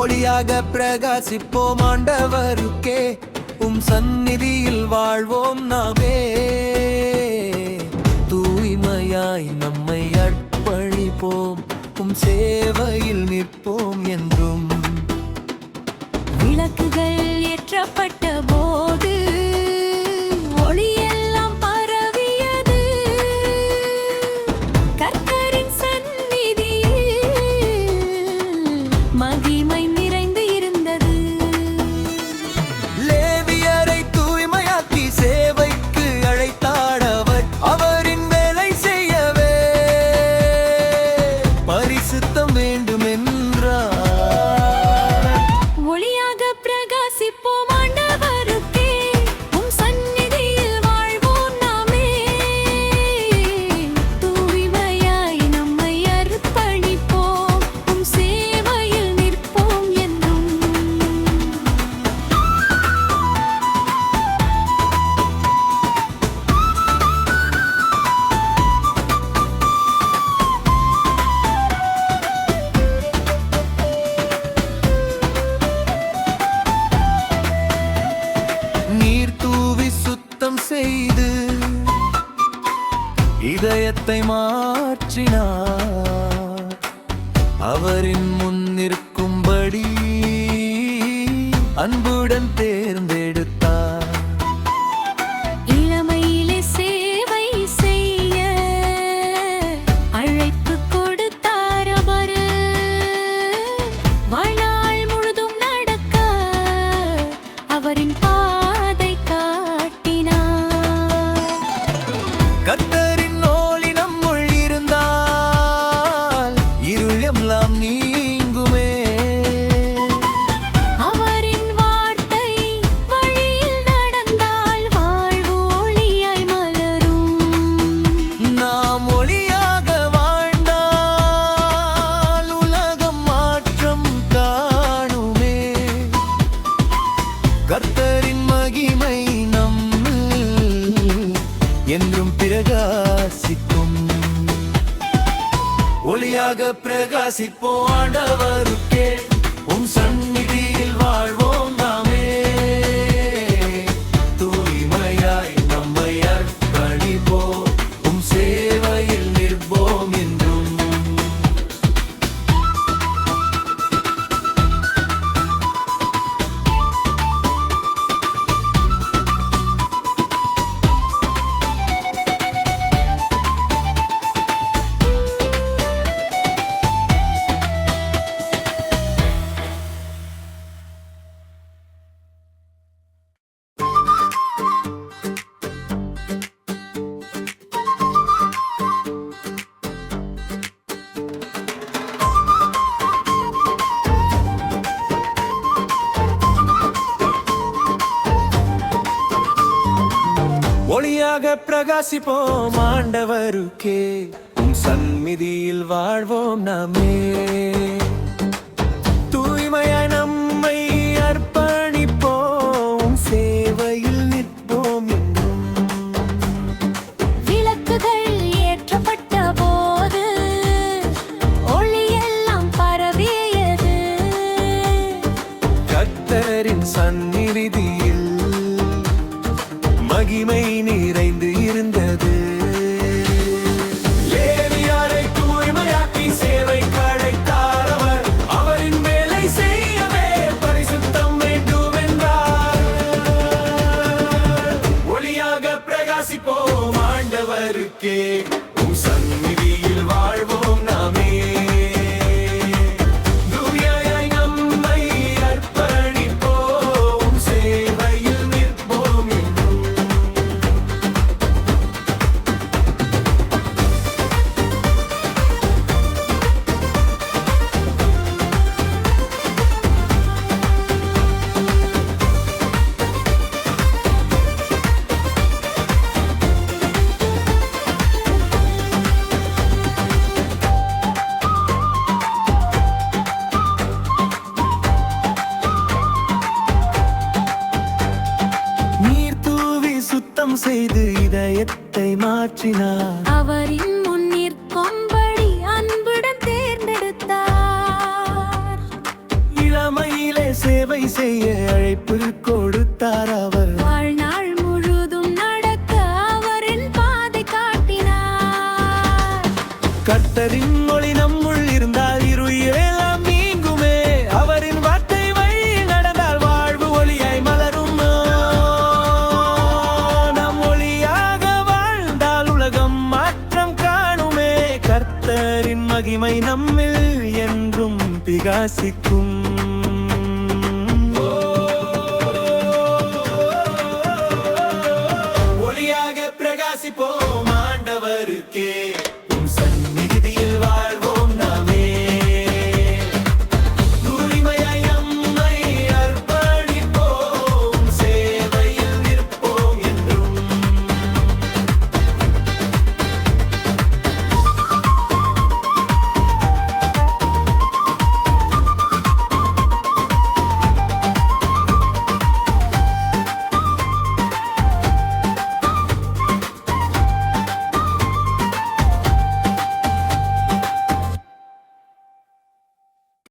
ஒளியாக பிரகாசிப்போம் ஆண்டவருக்கே, சந்நிதியில் வாழ்வோம் நாமே. தூய்மையாய் நம்மை அர்ப்பணிப்போம், சேவையில் நிற்போம் என்றும். விளக்குகள் ஏற்றப்பட்ட போது ஒளியெல்லாம் பரவியது. கர்த்தரின் சந்நிதியில் மகிமை நிறைந்து இருந்தது. லேவியரை தூய்மையாக்கி சேவைக்கு அழைத்தாடவர், அவரின் வேலை செய்யவே பரிசுத்தம் வேண்டும் என்றார். ஒளியாக பிரகாசிப்போம் ஆண்டவருக்கே, சந்நிதியில் வாழ்வோம் நாமே. தூய்மையாய் நம்மை அர்ப்பணிப்போம், சேவையில் நிற்போம் என்றும். நீர் தூவி சுத்தம் செய்து இதயத்தை மாற்றினார், அவரின் முன் நிற்கும்படி அன்புடன் தேர்ந்தெடுத்தார். இளமையிலே சேவை செய்ய அழைப்பு கொடுத்தார் அவர். வாழ்நாள் முழுதும் நடக்க அவரின் பாதை காட்டினார். கர்த்தரின் ஒளி நம்முள் இருந்தால் இருள் எல்லாம் நீங்குமே. அவரின் வார்த்தை வழியில் நடந்தால் வாழ்வு ஒளியாய் மலரும். நாம் ஒளியாக வாழ்ந்தால் உலகம் மாற்றம் காணுமே. கர்த்தரின் மகிமை நம்மில் என்றும் பிரகாசிக்கும். ஒளியாக பிரகாசிப்போம் ஆண்டவருக்கே, சந்நிதியில் வாழ்வோம் நாமே. தூய்மையாய் நம்மை அர்ப்பணிப்போம், சேவையில் நிற்போம் என்றும். ஒளியாக பிரகாசிப்போம் ஆண்டவருக்கே, சந்நிதியில் வாழ்வோம் நாமே. தூய்மையாய் நம்மை அர்ப்பணிப்போம், சேவையில் நிற்போம் என்றும். விளக்குகள் ஏற்றப்பட்ட போது ஒளியெல்லாம் பரவியது. கர்த்தரின் சந்நிதியில் மகிமை நிறைந்து இருந்தது. லேவியரை தூய்மையாக்கி சேவைக்கு அழைத்தார் அவர், அவரின் வேலை செய்யவே பரிசுத்தம் வேண்டும் என்றார். ஒளியாக பிரகாசிப்போம் ஆண்டவருக்கே, சந்நிதியில் வாழ்வோம் நாமே. தூய்மையாய் நம்மை அர்ப்பணிப்போம், சேவையில் நிற்போம் என்றும். சுத்தம் செய்து இதயத்தை மாற்றினார். அவரின் முன் நிற்கும்படி அன்புடன் தேர்ந்தெடுத்தார். இளம் சேவை செய்ய அழைப்பு கொடுத்தார் அவர். வாழ்நாள் முழுதும் நடக்க அவரின் பாதை காட்டினார். கர்த்தரின் மொழி நம்முள் இருந்தால் இருளெல்லாம் நீங்குமே. அவரின் வார்த்தை வழியில் நடந்தால் வாழ்வு ஒளியாய் மலரும். நம் ஒளியாக வாழ்ந்தால் உலகம் மாற்றம் காணுமே. கர்த்தரின் மகிமை நம்மில் என்றும் பிரகாசிக்கும்.